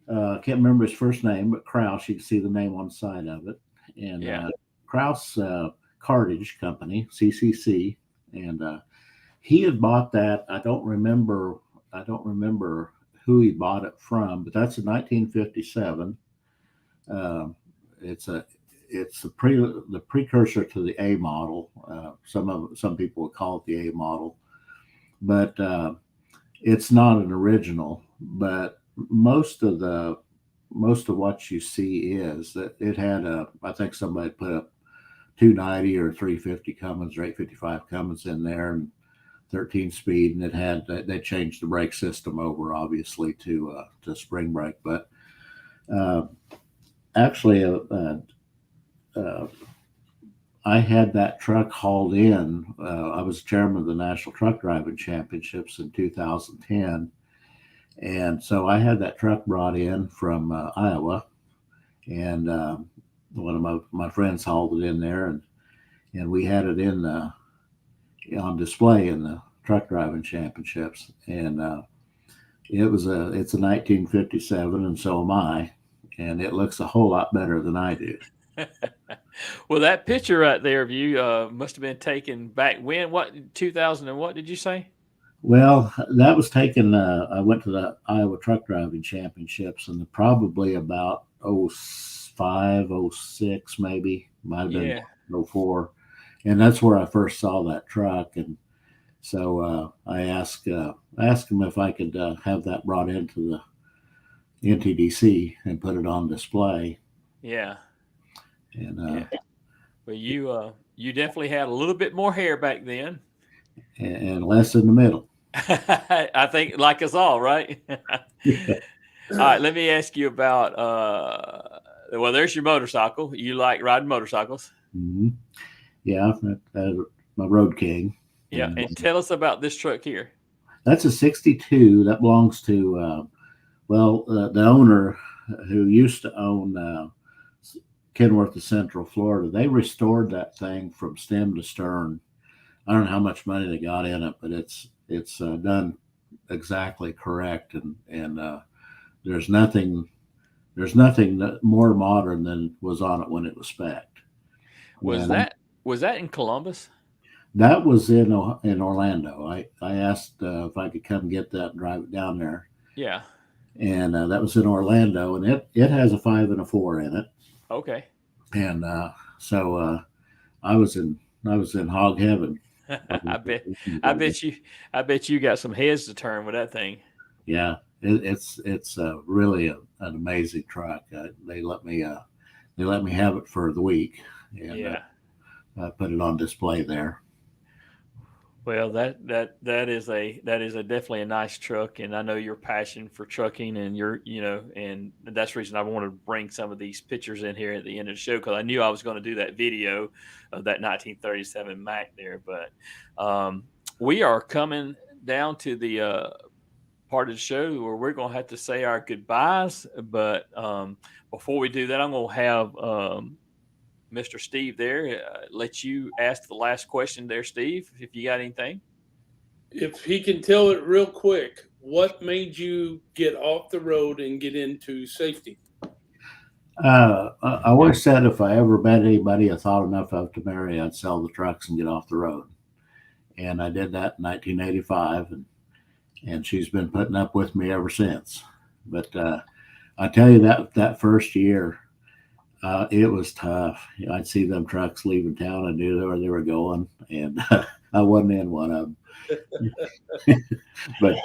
Speaker 3: I can't remember his first name, but Kraus. You can see the name on the side of it. And Kraus Cartage Company, CCC, and he had bought that. I don't remember who he bought it from, but that's a 1957. It's the precursor to the A model. Some people would call it the A model, but it's not an original. But most of what you see is that it had I think somebody put a 290 or 350 Cummins or 855 Cummins in there and 13 speed, and they changed the brake system over obviously to spring brake. But actually, I had that truck hauled in. I was chairman of the National Truck Driving Championships in 2010. And so I had that truck brought in from Iowa, and one of my friends hauled it in there, and we had it on display in the Truck Driving Championships. And it's a 1957, and so am I, and it looks a whole lot better than I do.
Speaker 1: Well, that picture right there of you must have been taken back when? What, 2000 and what did you say?
Speaker 3: Well, that was taken. I went to the Iowa Truck Driving Championships, and probably about 05, 06, maybe, might have been 04, and that's where I first saw that truck. And so I asked him if I could have that brought into the NTDC and put it on display.
Speaker 1: Yeah.
Speaker 3: And
Speaker 1: well, you definitely had a little bit more hair back then,
Speaker 3: and less in the middle.
Speaker 1: I think, like us all, right?
Speaker 3: Yeah.
Speaker 1: All right, let me ask you about well, there's your motorcycle. You like riding motorcycles?
Speaker 3: Mm-hmm. Yeah, my Road King.
Speaker 1: Yeah, and tell us about this truck here.
Speaker 3: That's a 62. That belongs to the owner who used to own Kenworth of Central Florida. They restored that thing from stem to stern. I don't know how much money they got in it, but it's done exactly correct, and there's nothing more modern than was on it when it was spec'd.
Speaker 1: Was that in Columbus?
Speaker 3: That was in Orlando. I asked if I could come get that and drive it down there.
Speaker 1: Yeah.
Speaker 3: And that was in Orlando, and it has a 5 and a 4 in it.
Speaker 1: Okay.
Speaker 3: And so I was in hog heaven.
Speaker 1: I bet you got some heads to turn with that thing.
Speaker 3: Yeah, it's really an amazing truck. They let me have it for the week, and I put it on display there.
Speaker 1: Well, that is definitely a nice truck, and I know your passion for trucking, and and that's the reason I wanted to bring some of these pictures in here at the end of the show, because I knew I was going to do that video of that 1937 Mack there. But we are coming down to the part of the show where we're going to have to say our goodbyes. But before we do that, I'm going to have Mr. Steve there, let you ask the last question there, Steve, if you got anything.
Speaker 2: If he can tell it real quick, what made you get off the road and get into safety?
Speaker 3: I always said if I ever met anybody I thought enough of to marry, I'd sell the trucks and get off the road. And I did that in 1985, and she's been putting up with me ever since. But I tell you, that first year, It was tough. I'd see them trucks leaving town. I knew where they were going, and I wasn't in one of them. But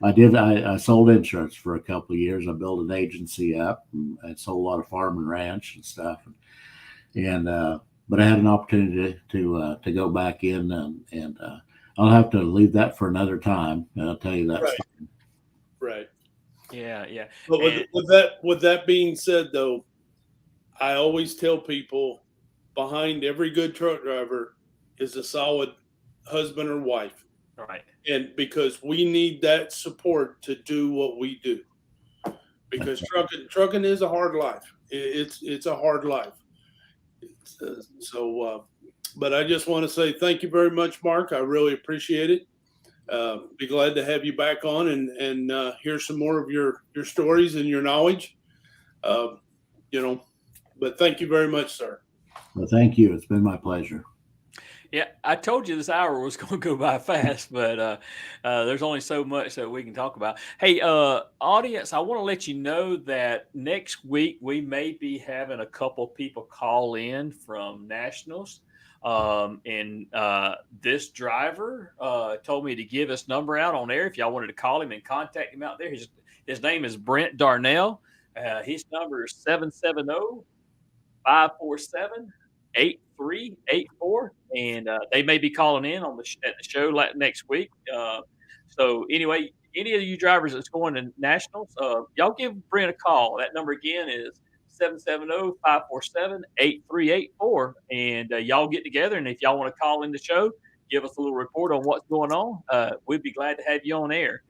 Speaker 3: I did. I sold insurance for a couple of years. I built an agency up, and I sold a lot of farm and ranch and stuff. And but I had an opportunity to go back in, and I'll have to leave that for another time. I'll tell you that.
Speaker 2: Right.
Speaker 3: Story.
Speaker 2: Right.
Speaker 1: Yeah.
Speaker 2: But with that being said, though, I always tell people behind every good truck driver is a solid husband or wife.
Speaker 1: Right.
Speaker 2: And because we need that support to do what we do. Because trucking is a hard life. It's a hard life. But I just want to say thank you very much, Mark. I really appreciate it. Be glad to have you back on and hear some more of your stories and your knowledge. But thank you very much, sir.
Speaker 3: Well, thank you. It's been my pleasure.
Speaker 1: Yeah, I told you this hour was going to go by fast, but there's only so much that we can talk about. Hey, audience, I want to let you know that next week we may be having a couple people call in from nationals. And this driver told me to give his number out on air if y'all wanted to call him and contact him out there. His name is Brent Darnell. His number is 770-547-8384, and they may be calling in on at the show next week. So anyway, any of you drivers that's going to nationals, y'all give Brent a call. That number again is 770-547-8384, and y'all get together. And if y'all want to call in the show, give us a little report on what's going on. We'd be glad to have you on air.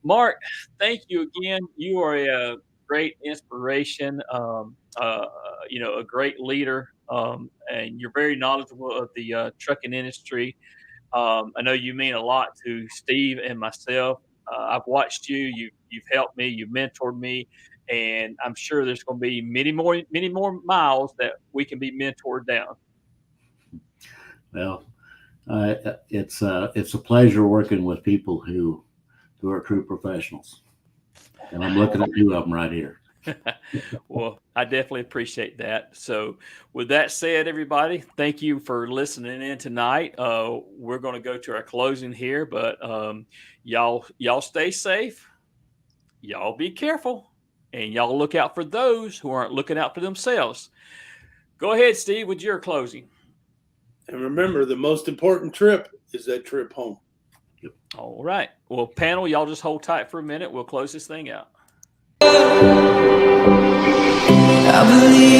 Speaker 1: Mark, thank you again. You are a great inspiration. A great leader, and you're very knowledgeable of the trucking industry. I know you mean a lot to Steve and myself. I've watched you. You've helped me. You've mentored me, and I'm sure there's going to be many more miles that we can be mentored down.
Speaker 3: Well, it's a pleasure working with people who are true professionals, and I'm looking at two of them right here.
Speaker 1: Well, I definitely appreciate that. So with that said, everybody, thank you for listening in tonight. We're going to go to our closing here, but y'all stay safe. Y'all be careful, and y'all look out for those who aren't looking out for themselves. Go ahead, Steve, with your closing.
Speaker 2: And remember, the most important trip is that trip home.
Speaker 1: All right. Well, panel, y'all just hold tight for a minute. We'll close this thing out.
Speaker 5: I believe